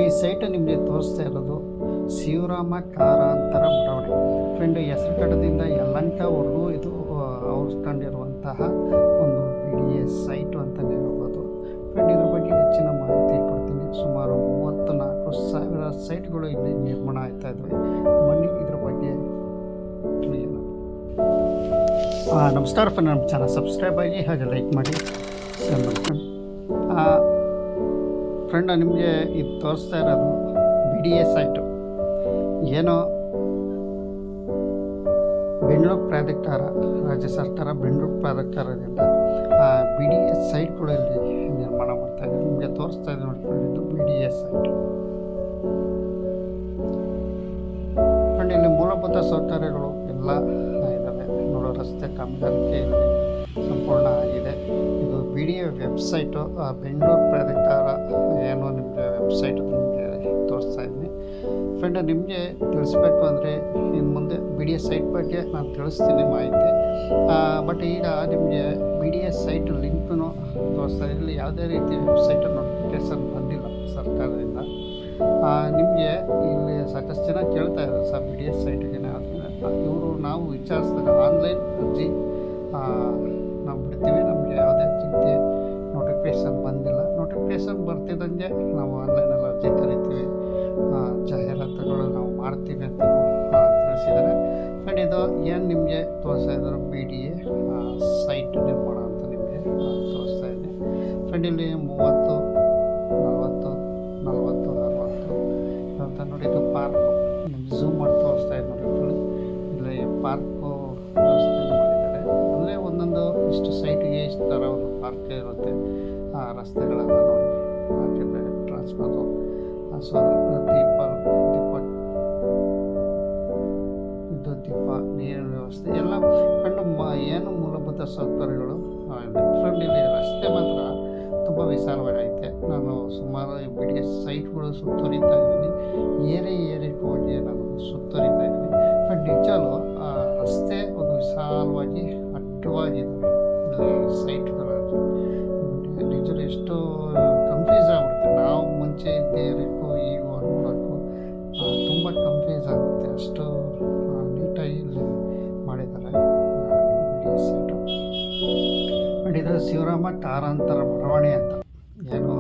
ಈ ಸೈಟ್ ನಿಮಗೆ ತೋರಿಸ್ತಾ ಇರೋದು ಶಿವರಾಮ ಕಾರಂತರ ಬಡಾವಣೆ. ಫ್ರೆಂಡ್, ಹೆಸರುಘಟ್ಟದಿಂದ ಯಲಹಂಕವರೆಗೂ ಇದು ಔಸ್ಕೊಂಡಿರುವಂತಹ ಒಂದು BDA ಸೈಟು ಅಂತಲೇ ಹೇಳ್ಬೋದು. ಫ್ರೆಂಡ್, ಇದ್ರ ಬಗ್ಗೆ ಹೆಚ್ಚಿನ ಮಾಹಿತಿ ಕೊಡ್ತೀನಿ. ಸುಮಾರು 34,000 ಸೈಟ್ಗಳು ಇಲ್ಲಿ ನಿರ್ಮಾಣ ಆಗ್ತಾ ಇದ್ದಾವೆ. ಬನ್ನಿ ಇದ್ರ ಬಗ್ಗೆ ತಿಳಿಯೋಣ. ನಮಸ್ಕಾರ ಫ್ರೆಂಡ್, ನಮ್ಮ ಚಾನಲ್ ಸಬ್ಸ್ಕ್ರೈಬ್ ಆಗಿ ಹಾಗೆ ಲೈಕ್ ಮಾಡಿ, ಶೇರ್ ಮಾಡ್ಕೊಂಡು. ಫ್ರೆಂಡ್, ನಿಮಗೆ ಇದು ತೋರಿಸ್ತಾ ಇರೋದು BDA ಸೈಟು. ಏನೋ ಬೆಂಗಳೂರು ಪ್ರಾಧಿಕಾರ, ರಾಜ್ಯ ಸರ್ಕಾರ ಬೆಂಗಳೂರು ಪ್ರಾಧಿಕಾರದಿಂದ BDA ಸೈಟ್ಗಳು ಇಲ್ಲಿ ನಿರ್ಮಾಣ ಮಾಡ್ತಾ ಇದೆ. ನಿಮಗೆ ತೋರಿಸ್ತಾ ಇದೆ ನೋಡಿ ಫ್ರೆಂಡ್, ಇದು BDA ಸೈಟ್. ಫ್ರೆಂಡ್, ಇಲ್ಲಿ ಮೂಲಭೂತ ಸೌಕರ್ಯಗಳು ಎಲ್ಲ ಇದ್ದಾವೆ. ನೋಡೋ ರಸ್ತೆ ಕಾಮಗಾರಿಕೆ ಇಲ್ಲಿ ಸಂಪೂರ್ಣ ಆಗಿದೆ. ಇದು BDA ವೆಬ್ಸೈಟು, ಬೆಂಗಳೂರು ಪ್ರಾಧಿಕಾರ ಏನೋ ನಿಮಗೆ ವೆಬ್ಸೈಟ್ ನಿಮಗೆ ತೋರಿಸ್ತಾ ಇದ್ದೀನಿ. ಫ್ರೆಂಡ್, ನಿಮಗೆ ತಿಳಿಸ್ಬೇಕು ಅಂದರೆ ಇನ್ನು ಮುಂದೆ BDA ಸೈಟ್ ಬಗ್ಗೆ ನಾನು ತಿಳಿಸ್ತೀನಿ ಮಾಹಿತಿ. ಬಟ್ ಈಗ ನಿಮಗೆ BDA ಸೈಟ್ ಲಿಂಕ್ನು ತೋರಿಸ್ತಾ ಇಲ್ಲಿ ಯಾವುದೇ ರೀತಿ ವೆಬ್ಸೈಟ್ ನೋಟಿಫಿಕೇಷನ್ ಬಂದಿಲ್ಲ ಸರ್ಕಾರದಿಂದ. ನಿಮಗೆ ಇಲ್ಲಿ ಸಾಕಷ್ಟು ಜನ ಕೇಳ್ತಾ ಇದ್ದಾರೆ ಸರ್ BDA ಸೈಟಿಗೆ ಇವರು ನಾವು ವಿಚಾರಿಸಿದಾಗ ಆನ್ಲೈನ್ ಅರ್ಜಿ ನಾವು ಬಿಡ್ತೀವಿ, ನಮಗೆ ಯಾವುದೇ ರೀತಿ ನೋಟಿಫಿಕೇಷನ್ ಬಂದಿಲ್ಲ. ನೋಟಿಫಿಕೇಷನ್ ಬರ್ತಿದ್ದಂಗೆ ನಾವು ಆನ್ಲೈನಲ್ಲಿ ಅರ್ಜಿ ಕರಿತೀವಿ, ಜಾಹೀರಾತುಗಳು ನಾವು ಮಾಡ್ತೀವಿ ಅಂತ ತಿಳಿಸಿದ್ದಾರೆ. ಫ್ರೆಂಡ್, ಇದು ಏನು ನಿಮಗೆ ತೋರಿಸ್ತಾ ಇದ್ದಾರೆ BDA ಸೈಟ್ ನಿರ್ಮಾಣ ಅಂತ ನಿಮಗೆ ತೋರಿಸ್ತಾ ಇದೆ. ಫ್ರೆಂಡ್, ಇಲ್ಲಿ 30, 40, 40, 60 ಅಂತ ನೋಡಿ. ಇದು ಪಾರ್ಕು ನಿಮ್ಗೆ ಝೂಮ್ ಮಾಡಿ ತೋರಿಸ್ತಾ ಇದೆ ನೋಡಿ. ಇಲ್ಲಿ ಪಾರ್ಕು ವ್ಯವಸ್ಥೆ ಮಾಡಿದ್ದಾರೆ. ಅಂದರೆ ಒಂದೊಂದು ಇಷ್ಟು ಸೈಟಿಗೆ ಇಷ್ಟು ಥರ ಒಂದು ಪಾರ್ಕ್ ಇರುತ್ತೆ. ರಸ್ತೆಗಳೆಲ್ಲ ನೋಡಿ ಹಾಕಿದ್ದಾರೆ. ಟ್ರಾನ್ಸ್ಫರು, ವಿದ್ಯುತ್ ದೀಪ, ನೀರಿನ ವ್ಯವಸ್ಥೆ ಎಲ್ಲ ಕಂಡು ಏನು ಮೂಲಭೂತ ಸೌಕರ್ಯಗಳು ಇದೆ. ಫ್ರೆಂಡ್, ಇಲ್ಲಿ ರಸ್ತೆ ಮಾತ್ರ ತುಂಬ ವಿಶಾಲವಾಗೈತೆ. ನಾನು ಸುಮಾರು BDA ಸೈಟ್ಗಳು ಸುತ್ತುವರಿತಾ ಇದ್ದೀನಿ. ಏರಿಯಾಕ್ಕೆ ಹೋಗಿ ನಾನು ಸುತ್ತುವರಿತಾ ಇದ್ದೀನಿ. ಫ್ರೆಂಡ್, ನಿಜವೂ ರಸ್ತೆ ಒಂದು ವಿಶಾಲವಾಗಿ ಅಡ್ಡವಾಗಿದ್ದಾವೆ ಇಲ್ಲಿ ಸೈಟ್ಗಳು. ನಿಜವೂ ಎಷ್ಟು ಕನ್ಫ್ಯೂಸ್ ಆಗಿಬಿಡುತ್ತೆ. ನಾವು ಮುಂಚೆ ಇದ್ದೇರಕ್ಕೂ ಈಗ ನೋಡೋಕ್ಕೂ ತುಂಬ ಕನ್ಫ್ಯೂಸ್ ಆಗುತ್ತೆ. ಅಷ್ಟು ನೀಟಾಗಿ ಇಲ್ಲಿ ಮಾಡಿದ್ದಾರೆ BDA ಸೈಟು. ಬಟ್ ಇದು ಶಿವರಾಮ ಕಾರಂತರ ಬಡಾವಣೆ ಅಂತ, ಏನು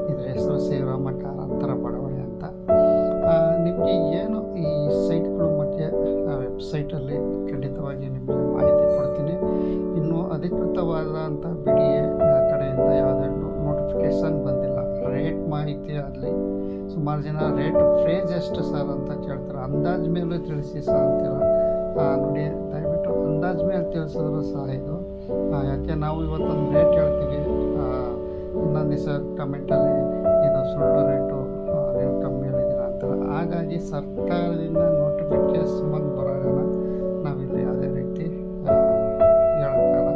ಇದ್ರ ಹೆಸರು ಶಿವರಾಮ ಕಾರಂತರ ಬಡಾವಣೆ ಅಂತ. ನಿಮಗೆ ಏನು ಈ ಸೈಟ್ಗಳು ಮತ್ತು ವೆಬ್ಸೈಟಲ್ಲಿ ಖಂಡಿತವಾಗಿ ನಿಮಗೆ ಮಾಹಿತಿ ಕೊಡ್ತೀನಿ. ಇನ್ನೂ ಅಧಿಕೃತವಾದಂಥ BDA ಕಡೆಯಿಂದ ಯಾವುದೇ ನೋಟಿಫಿಕೇಷನ್ ಬಂದಿಲ್ಲ. ರೇಟ್ ಮಾಹಿತಿ ಆಗಲಿ, ಸುಮಾರು ಜನ ರೇಟ್ ಫ್ರೇಜ್ ಎಷ್ಟು ಸರ್ ಅಂತ ಕೇಳ್ತಾರೆ. ಅಂದಾಜು ಮೇಲೆ ತಿಳಿಸಿ ಸರ್ ಅಂತೀರ. ನೋಡಿ, ದಯವಿಟ್ಟು ಅಂದಾಜು ಮೇಲೆ ತಿಳಿಸಿದ್ರು ಸಹ ಇದು. ಯಾಕೆ ನಾವು ಇವತ್ತೊಂದು ರೇಟ್ ಹೇಳ್ತೀವಿ, ಇನ್ನೊಂದು ದಿವಸ ಕಮೆಂಟಲ್ಲಿ ಇದು ಸುಳ್ಳು ರೇಟು, ನೀವು ಕಮ್ಮಿ ಹೇಳಿದ್ದೀರ ಅಂತಾರೆ. ಹಾಗಾಗಿ ಸರ್ಕಾರದಿಂದ ನೋಟಿಫಿಕೇಷನ್ ಬರೋಣ ನಾವಿಲ್ಲಿ ಯಾವುದೇ ರೀತಿ ಹೇಳೋಕ್ಕಲ್ಲ.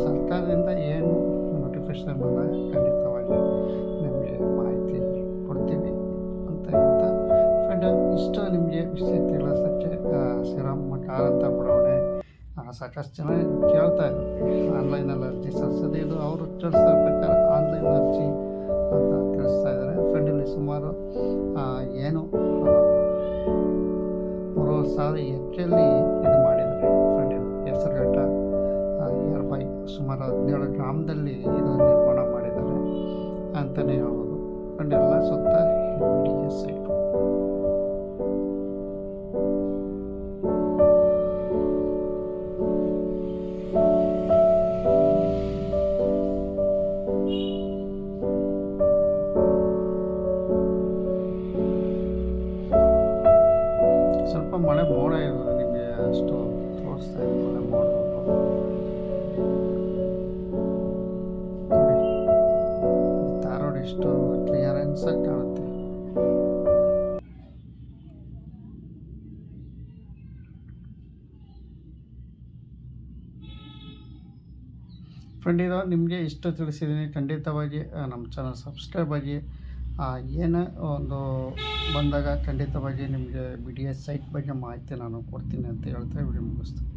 ಸರ್ಕಾರದಿಂದ ಏನು ನೋಟಿಫಿಕೇಷನ್ ಬಂದಾಗ ಖಂಡಿತವಾಗಿ ನಿಮಗೆ ಮಾಹಿತಿ ಕೊಡ್ತೀವಿ ಅಂತ ಹೇಳ್ತಾ, ಫ್ರೆಂಡ್, ಇಷ್ಟು ನಿಮಗೆ ವಿಷಯ ತಿಳಿಸೋಕ್ಕೆ ಶಿವರಾಮ ಕಾರಂತರ ಬಡಾವಣೆ ಸಾಕಷ್ಟು ಜನ ಕೇಳ್ತಾ ಇದ್ದಾರೆ. ಆನ್ಲೈನಲ್ಲಿ ಅರ್ಜಿ ಸಲ್ಲಿಸೋದು ಇದು ಅವರು ತಿಳಿಸೋ ಪ್ರಕಾರ ಆನ್ಲೈನ್ ಅರ್ಜಿ ಅಂತ ತಿಳಿಸ್ತಾ ಇದ್ದಾರೆ. ಫ್ರೆಂಡ್, ಇಲ್ಲಿ ಸುಮಾರು ಏನು 3000 ಎಕರೆಯಲ್ಲಿ ಇದು ಮಾಡಿದ್ದಾರೆ. ಫ್ರೆಂಡ್, ಇದು ಹೆಸರುಘಟ್ಟ ನಿಯರ್ಬೈ ಸುಮಾರು 17 ಗ್ರಾಮದಲ್ಲಿ ಇದು ನಿರ್ಮಾಣ ಮಾಡಿದ್ದಾರೆ ಅಂತಲೇ ಹೇಳ್ಬೋದು. ಫ್ರೆಂಡ್, ಎಲ್ಲ ಸುತ್ತ BDA ಸೈಟು. ಸ್ವಲ್ಪ ಮಳೆ ಮೋಡ ಇರೋದು ನಿಮಗೆ ಅಷ್ಟು ತೋರಿಸ್ತಾ ಇದೆ. ಮಳೆ ಮೋಡ ನೋಡಿ, ಧಾರವಾಡ ಎಷ್ಟು ಕ್ಲಿಯರೆನ್ಸ್ ಆಗಿ ಕಾಣುತ್ತೆ. ಫ್ರೆಂಡ್, ಇದು ನಿಮಗೆ ಇಷ್ಟು ತಿಳಿಸಿದ್ದೀನಿ. ಖಂಡಿತವಾಗಿ ನಮ್ಮ ಚಾನಲ್ ಸಬ್ಸ್ಕ್ರೈಬ್ ಆಗಿ. ಏನು ಒಂದು ಬಂದಾಗ ಖಂಡಿತವಾಗಿ ನಿಮಗೆ BDA ಸೈಟ್ ಬಗ್ಗೆ ಮಾಹಿತಿ ನಾನು ಕೊಡ್ತೀನಿ ಅಂತ ಹೇಳ್ತಾ ವಿಡಿಯೋ ಮುಗಿಸ್ತೀನಿ.